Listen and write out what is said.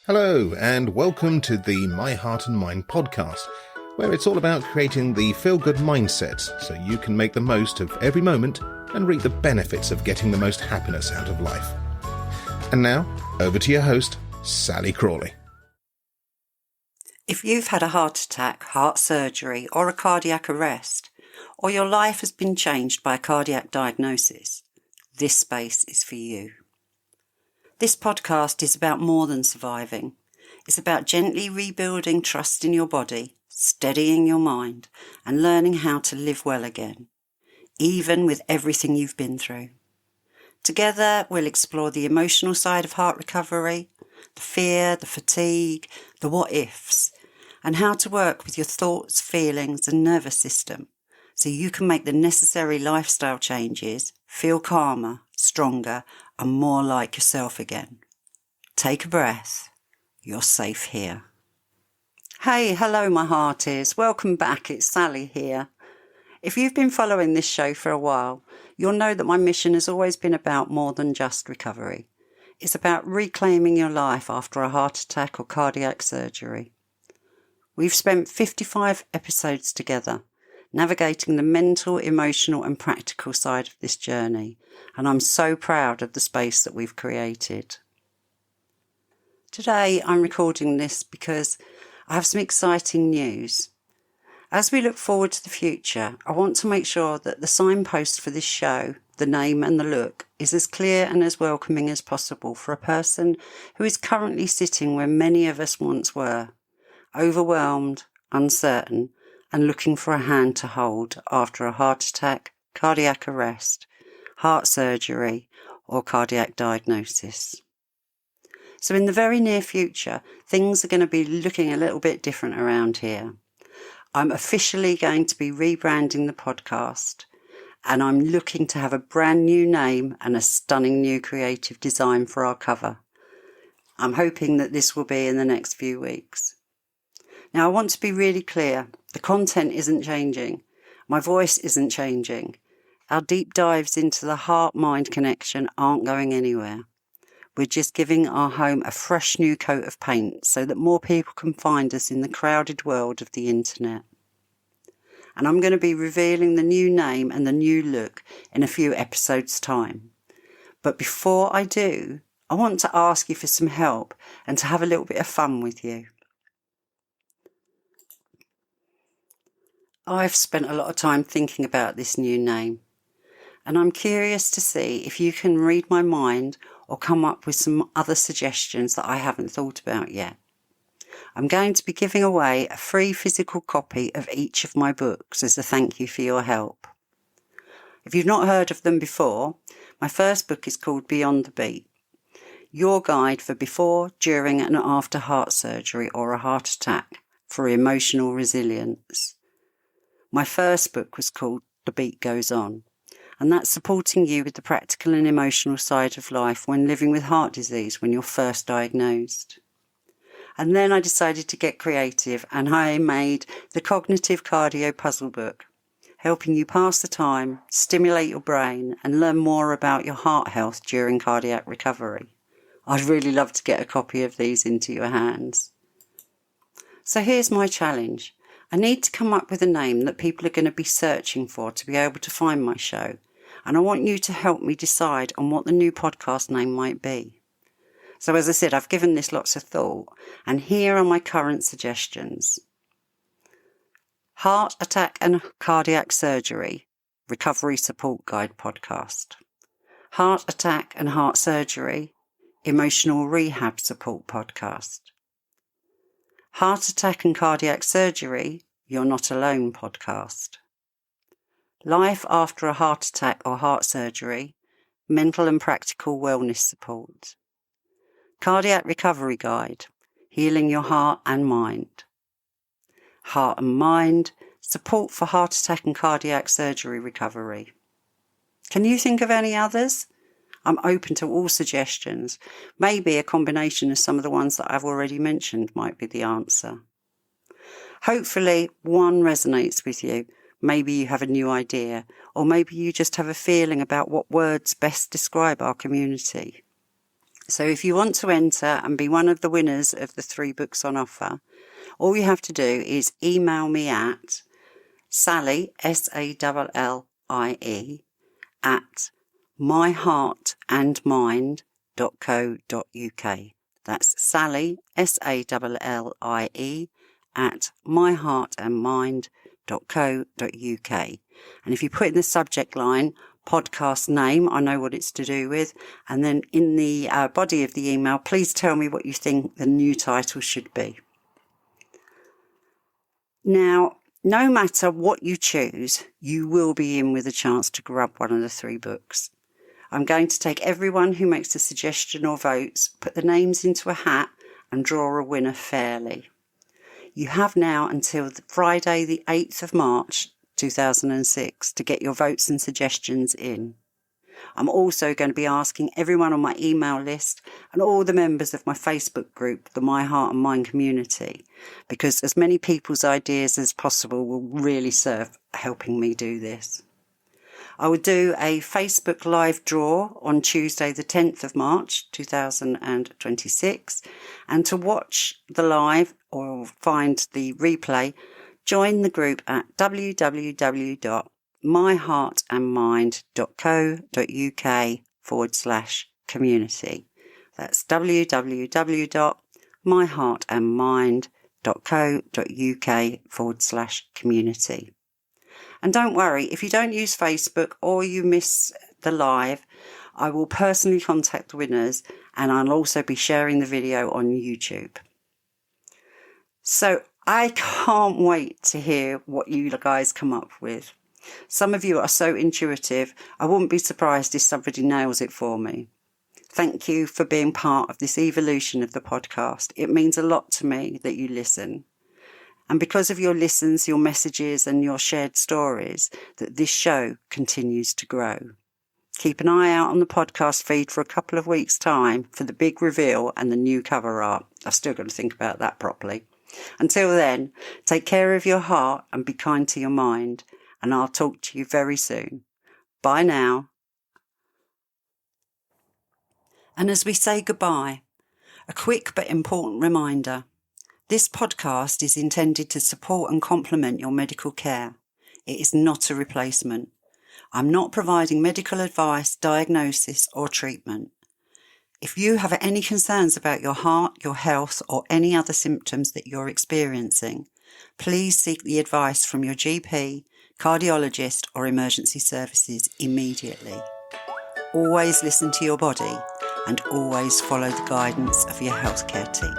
Hello, and welcome to the My Heart and Mind podcast, where it's all about creating the feel-good mindset so you can make the most of every moment and reap the benefits of getting the most happiness out of life. And now, over to your host, Sally Crawley. If you've had a heart attack, heart surgery, or a cardiac arrest, or your life has been changed by a cardiac diagnosis, this space is for you. This podcast is about more than surviving. It's about gently rebuilding trust in your body, steadying your mind, and learning how to live well again, even with everything you've been through. Together, we'll explore the emotional side of heart recovery, the fear, the fatigue, the what-ifs, and how to work with your thoughts, feelings, and nervous system so you can make the necessary lifestyle changes, feel calmer, stronger, and more like yourself again. Take a breath. You're safe here. Hey, hello my hearties. Welcome back. It's Sally here. If you've been following this show for a while, you'll know that my mission has always been about more than just recovery. It's about reclaiming your life after a heart attack or cardiac surgery. We've spent 55 episodes together, navigating the mental, emotional and practical side of this journey, and I'm so proud of the space that we've created. Today I'm recording this because I have some exciting news. As we look forward to the future, I want to make sure that the signpost for this show, the name and the look, is as clear and as welcoming as possible for a person who is currently sitting where many of us once were, overwhelmed, uncertain, and looking for a hand to hold after a heart attack, cardiac arrest, heart surgery, or cardiac diagnosis. So in the very near future, things are going to be looking a little bit different around here. I'm officially going to be rebranding the podcast, and I'm looking to have a brand new name and a stunning new creative design for our cover. I'm hoping that this will be in the next few weeks. Now, I want to be really clear. The content isn't changing. My voice isn't changing. Our deep dives into the heart-mind connection aren't going anywhere. We're just giving our home a fresh new coat of paint so that more people can find us in the crowded world of the internet. And I'm going to be revealing the new name and the new look in a few episodes' time. But before I do, I want to ask you for some help and to have a little bit of fun with you. I've spent a lot of time thinking about this new name, and I'm curious to see if you can read my mind or come up with some other suggestions that I haven't thought about yet. I'm going to be giving away a free physical copy of each of my books as a thank you for your help. If you've not heard of them before, my first book is called Beyond the Beat, your guide for before, during and after heart surgery or a heart attack for emotional resilience. My first book was called The Beat Goes On, and that's supporting you with the practical and emotional side of life when living with heart disease when you're first diagnosed. And then I decided to get creative and I made the Cognitive Cardio Puzzle book, helping you pass the time, stimulate your brain and learn more about your heart health during cardiac recovery. I'd really love to get a copy of these into your hands. So here's my challenge. I need to come up with a name that people are going to be searching for to be able to find my show, and I want you to help me decide on what the new podcast name might be. So as I said, I've given this lots of thought, and here are my current suggestions. Heart Attack and Cardiac Surgery Recovery Support Guide Podcast. Heart Attack and Heart Surgery Emotional Rehab Support Podcast. Heart Attack and Cardiac Surgery, You're Not Alone podcast. Life After a Heart Attack or Heart Surgery, Mental and Practical Wellness Support. Cardiac Recovery Guide, Healing Your Heart and Mind. Heart and Mind, Support for Heart Attack and Cardiac Surgery Recovery. Can you think of any others? I'm open to all suggestions. Maybe a combination of some of the ones that I've already mentioned might be the answer. Hopefully one resonates with you. Maybe you have a new idea, or maybe you just have a feeling about what words best describe our community. So if you want to enter and be one of the winners of the 3 books on offer, all you have to do is email me at Sally, Sallie, at myheartandmind.co.uk. That's Sally, Sallie, at myheartandmind.co.uk. And if you put in the subject line podcast name, I know what it's to do with, and then in the body of the email, please tell me what you think the new title should be. Now, no matter what you choose, you will be in with a chance to grab one of the 3 books. I'm going to take everyone who makes a suggestion or votes, put the names into a hat and draw a winner fairly. You have now until Friday the 8th of March 2006 to get your votes and suggestions in. I'm also going to be asking everyone on my email list and all the members of my Facebook group, the My Heart and Mind community, because as many people's ideas as possible will really serve helping me do this. I will do a Facebook live draw on Tuesday the 10th of March 2026, and to watch the live or find the replay, join the group at www.myheartandmind.co.uk/community. That's www.myheartandmind.co.uk/community. And don't worry, if you don't use Facebook or you miss the live, I will personally contact the winners, and I'll also be sharing the video on YouTube. So I can't wait to hear what you guys come up with. Some of you are so intuitive, I wouldn't be surprised if somebody nails it for me. Thank you for being part of this evolution of the podcast. It means a lot to me that you listen. And because of your listens, your messages and your shared stories, that this show continues to grow. Keep an eye out on the podcast feed for a couple of weeks' time for the big reveal and the new cover art. I've still got to think about that properly. Until then, take care of your heart and be kind to your mind, and I'll talk to you very soon. Bye now. And as we say goodbye, a quick but important reminder. This podcast is intended to support and complement your medical care. It is not a replacement. I'm not providing medical advice, diagnosis or treatment. If you have any concerns about your heart, your health or any other symptoms that you're experiencing, please seek the advice from your GP, cardiologist or emergency services immediately. Always listen to your body and always follow the guidance of your healthcare team.